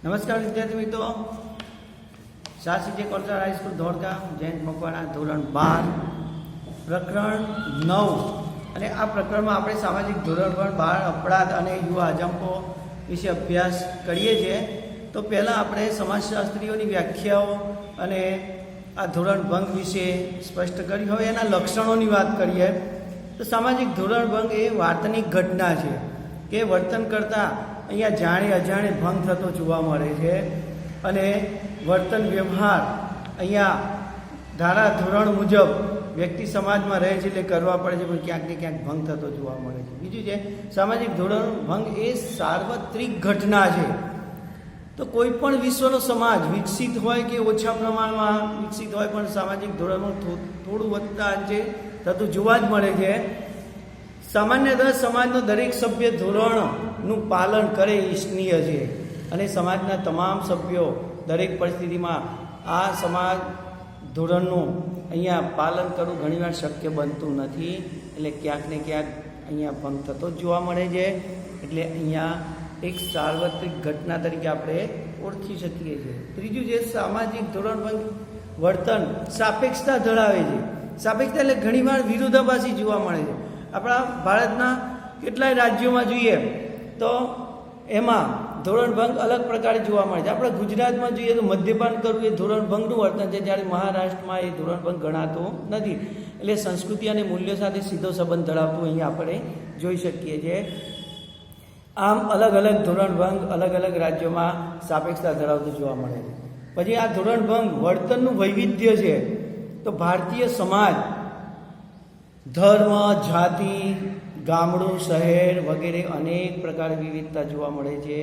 નમસ્કાર વિદ્યાર્થી મિત્રો, સાસી કોલસા હાઈસ્કૂલ ધોળકા જયંત મકવાણા ધોરણ 12 પ્રકરણ 9 અને આ પ્રકરણમાં આપણે સામાજિક ધોરણ પર બાળ અપરાધ અને યુવા અજંપો વિશે અભ્યાસ કરીએ છીએ. તો પહેલાં આપણે સમાજશાસ્ત્રીઓની વ્યાખ્યાઓ અને આ ધોરણ ભંગ વિશે સ્પષ્ટ કરી. હવે એના લક્ષણોની વાત કરીએ તો સામાજિક ધોરણ ભંગ એ વાર્તનિક ઘટના છે કે વર્તન કરતાં અહીંયા જાણે અજાણે ભંગ થતો જોવા મળે છે અને વર્તન વ્યવહાર અહીંયા ધારા ધોરણ મુજબ વ્યક્તિ સમાજમાં રહે છે એટલે કરવા પડે છે, પણ ક્યાંક ને ક્યાંક ભંગ થતો જોવા મળે છે. બીજું છે સામાજિક ધોરણ ભંગ એ સાર્વત્રિક ઘટના છે. તો કોઈ પણ વિશ્વનો સમાજ વિકસિત હોય કે ઓછા પ્રમાણમાં વિકસિત હોય, પણ સામાજિક ધોરણનું થોડું વધતા અંશે થતું જોવા જ મળે છે. સામાન્યતઃ સમાજનો દરેક સભ્ય ધોરણનું પાલન કરે ઈચ્છનીય છે અને સમાજના તમામ સભ્યો દરેક પરિસ્થિતિમાં આ સમાજ ધોરણનું અહીંયા પાલન કરવું ઘણીવાર શક્ય બનતું નથી, એટલે ક્યાંક ને ક્યાંક અહીંયા ભંગ થતો જોવા મળે છે. એટલે અહીંયા એક સાર્વત્રિક ઘટના તરીકે આપણે ઓળખી શકીએ છીએ. ત્રીજું છે સામાજિક ધોરણ ભંગ વર્તન સાપેક્ષતા ધરાવે છે. સાપેક્ષતા એટલે ઘણીવાર વિરોધાભાસી જોવા મળે છે. આપણા ભારતના કેટલાય રાજ્યોમાં જોઈએ તો એમાં ધોરણભંગ અલગ પ્રકારે જોવા મળે છે. આપણે ગુજરાતમાં જોઈએ તો મદ્યપાન કરવું એ ધોરણભંગનું વર્તન છે, જ્યારે મહારાષ્ટ્રમાં એ ધોરણભંગ ગણાતું નથી. એટલે સંસ્કૃતિ અને મૂલ્યો સાથે સીધો સંબંધ ધરાવતું અહીંયા આપણે જોઈ શકીએ છીએ. આમ અલગ અલગ ધોરણભંગ અલગ અલગ રાજ્યોમાં સાપેક્ષતા ધરાવતું જોવા મળે છે. પછી આ ધોરણભંગ વર્તનનું વૈવિધ્ય છે. તો ભારતીય સમાજ ધર્મ, જાતિ, ગામડું, શહેર વગેરે અનેક પ્રકારે વિવિધતા જોવા મળે છે.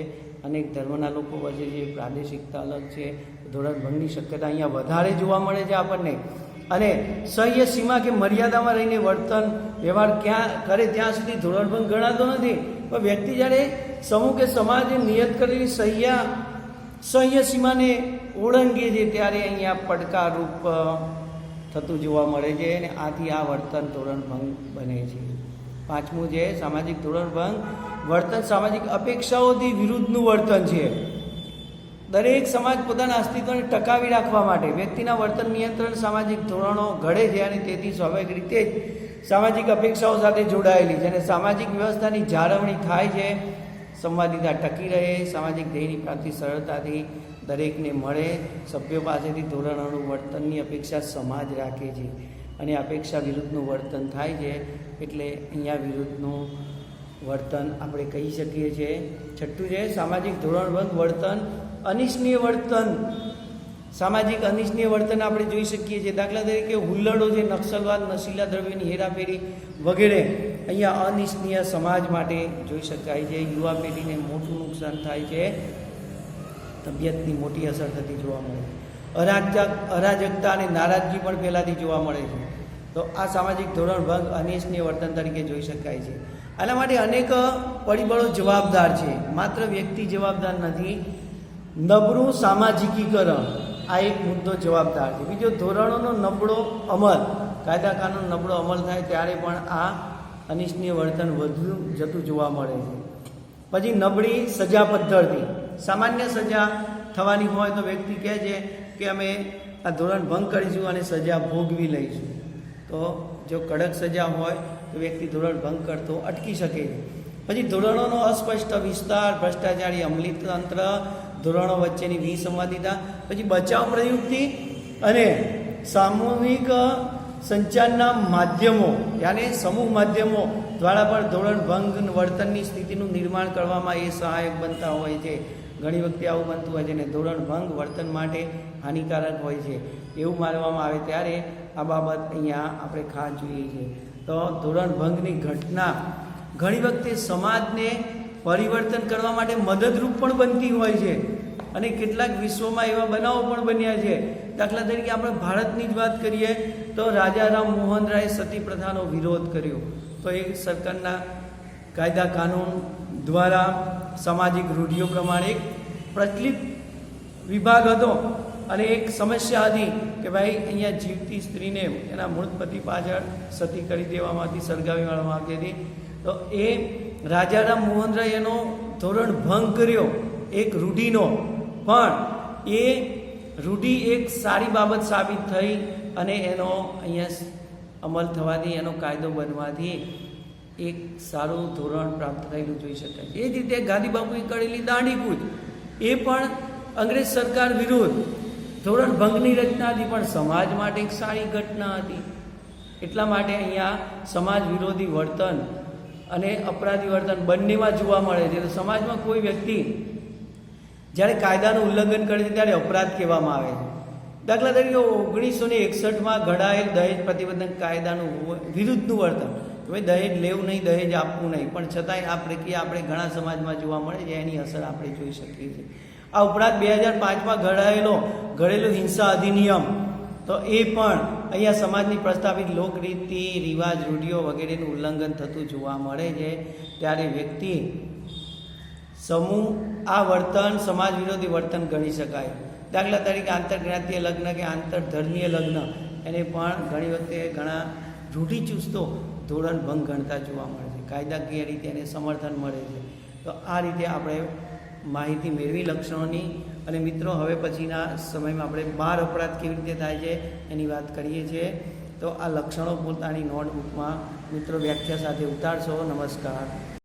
અનેક ધર્મના લોકો વચ્ચે જે પ્રાદેશિકતા અલગ છે, ધોરણભંગની શક્યતા અહીંયા વધારે જોવા મળે છે આપણને. અને સહ્ય સીમા કે મર્યાદામાં રહીને વર્તન વ્યવહાર ક્યાં કરે ત્યાં સુધી ધોરણભંગ ગણાતો નથી. પણ વ્યક્તિ જ્યારે સમૂહ કે સમાજે નિયત કરેલી સહ્ય સીમાને ઓળંગે છે ત્યારે અહીંયા પડકારરૂપ થતું જોવા મળે છે અને આથી આ વર્તન ધોરણભંગ બને છે. પાંચમું છે સામાજિક ધોરણભંગ વર્તન સામાજિક અપેક્ષાઓથી વિરુદ્ધનું વર્તન છે. દરેક સમાજ પોતાના અસ્તિત્વને ટકાવી રાખવા માટે વ્યક્તિના વર્તન નિયંત્રણ સામાજિક ધોરણો ઘડે છે અને તેથી સ્વાભાવિક રીતે જ સામાજિક અપેક્ષાઓ સાથે જોડાયેલી છે અને સામાજિક વ્યવસ્થાની જાળવણી થાય છે. સંવાદિતા ટકી રહે, સામાજિક ધ્યેયની પ્રાપ્તિ સરળતાથી દરેકને મળે. સભ્યો પાસેથી ધોરણોનું વર્તનની અપેક્ષા સમાજ રાખે છે અને અપેક્ષા વિરુદ્ધનું વર્તન થાય છે, એટલે અહીંયા વિરુદ્ધનું વર્તન આપણે કહી શકીએ છીએ. છઠ્ઠું છે સામાજિક ધોરણભંગ વર્તન અનિચ્છનીય વર્તન. સામાજિક અનિચ્છનીય વર્તન આપણે જોઈ શકીએ છીએ. દાખલા તરીકે હુલ્લડો છે, નક્સલવાદ, નશીલા દ્રવ્યોની હેરાફેરી વગેરે અહીંયા અનિચ્છનીય સમાજ માટે જોઈ શકાય છે. યુવા પેઢીને મોટું નુકસાન થાય છે, તબિયતની મોટી અસર થતી જોવા મળે છે. અરાજકતા અને નારાજગી પણ પહેલાંથી જોવા મળે છે. તો આ સામાજિક ધોરણભંગ અનિચ્છનીય વર્તન તરીકે જોઈ શકાય છે. આના માટે અનેક પરિબળો જવાબદાર છે, માત્ર વ્યક્તિ જવાબદાર નથી. નબળું સામાજિકીકરણ આ એક મુદ્દો જવાબદાર છે. બીજો ધોરણોનો નબળો અમલ, કાયદા કાનૂન નબળો અમલ થાય ત્યારે પણ આ અનિચ્છનીય વર્તન વધુ જતું જોવા મળે છે. પછી નબળી સજા પદ્ધતિ. સામાન્ય સજા થવાની હોય તો વ્યક્તિ કહે છે કે અમે આ ધોરણ ભંગ કરીશું અને સજા ભોગવી લઈશું. તો જો કડક સજા હોય તો વ્યક્તિ ધોરણ ભંગ કરતો અટકી શકે છે. પછી ધોરણોનો અસ્પષ્ટ વિસ્તાર, ભ્રષ્ટાચારી અમલી તંત્ર, ધોરણો વચ્ચેની વિસંવાદિતા. પછી બચાવ પ્રયુક્તિ અને સામૂહિક સંચારના માધ્યમો યાને સમૂહ માધ્યમો દ્વારા પણ ધોરણભંગ વર્તનની સ્થિતિનું નિર્માણ કરવામાં એ સહાયક બનતા હોય છે. ઘણી વખતે આવું બનતું હોય છે અને ધોરણભંગ વર્તન માટે હાનિકારક હોય છે એવું માનવામાં આવે ત્યારે આ બાબત અહીંયા આપણે ખાસ જોઈએ છીએ. તો ધોરણભંગની ઘટના ઘણી વખતે સમાજને પરિવર્તન કરવા માટે મદદરૂપ પણ બનતી હોય છે અને કેટલાક વિશ્વમાં એવા બનાવો પણ બન્યા છે. દાખલા તરીકે આપણે ભારતની જ વાત કરીએ તો રાજા રામ મોહન રાય સતી પ્રથાનો વિરોધ કર્યો. તો એ સરકારના કાયદા કાનૂન દ્વારા સામાજિક રૂઢિઓ પ્રમાણે એક પ્રચલિત વિભાગ હતો અને એક સમસ્યા હતી કે ભાઈ અહીંયા જીવતી સ્ત્રીને એના મૂળ પતિ પાછળ સતી કરી દેવામાં આવતી, સળગાવી મારવામાં આવતી હતી. તો એ રાજારામ મોહન રાય એનો ધોરણ ભંગ કર્યો એક રૂઢિનો પણ એ રૂઢિ એક સારી બાબત સાબિત થઈ અને એનો અહીંયા અમલ થવાથી, એનો કાયદો બનવાથી એક સારું ધોરણ પ્રાપ્ત થયેલું જોઈ શકાય છે. એ જ રીતે ગાંધી બાપુએ કરેલી દાંડીકૂચ એ પણ અંગ્રેજ સરકાર વિરુદ્ધ ધોરણ ભંગની રચના હતી, પણ સમાજ માટે એક સારી ઘટના હતી. એટલા માટે અહીંયા સમાજ વિરોધી વર્તન અને અપરાધી વર્તન બંનેમાં જોવા મળે છે. તો સમાજમાં કોઈ વ્યક્તિ જ્યારે કાયદાનું ઉલ્લંઘન કરે છે ત્યારે અપરાધ કહેવામાં આવે છે. દાખલા તરીકે 1961માં ઘડાયેલ દહેજ પ્રતિબંધક કાયદાનું વિરુદ્ધનું વર્તન, હવે દહેજ લેવું નહીં, દહેજ આપવું નહીં, પણ છતાંય આ પ્રક્રિયા આપણે ઘણા સમાજમાં જોવા મળે છે. એની અસર આપણે જોઈ શકીએ છીએ. આ ઉપરાંત 2005માં ઘડેલું હિંસા અધિનિયમ, તો એ પણ અહીંયા સમાજની પ્રસ્થાપિત લોકરીતિ, રિવાજ, રૂઢિઓ વગેરેનું ઉલ્લંઘન થતું જોવા મળે છે. ત્યારે વ્યક્તિ સમૂહ આ વર્તન સમાજ વિરોધી વર્તન ગણી શકાય. દાખલા તરીકે આંતરજ્ઞાતીય લગ્ન કે આંતરધર્મીય લગ્ન, એને પણ ઘણી વખતે ઘણા રૂઢિચુસ્તો ધોરણ ભંગ ગણતા જોવા મળે છે. કાયદાકીય રીતે એને સમર્થન મળે છે. તો આ રીતે આપણે માહિતી મેળવી લક્ષણોની. અને મિત્રો, હવે પછીના સમયમાં આપણે બાળ અપરાધ કેવી રીતે થાય છે એની વાત કરીએ છીએ. તો આ લક્ષણો પોતાની નોટબુકમાં મિત્રો વ્યાખ્યા સાથે ઉતારશો. નમસ્કાર.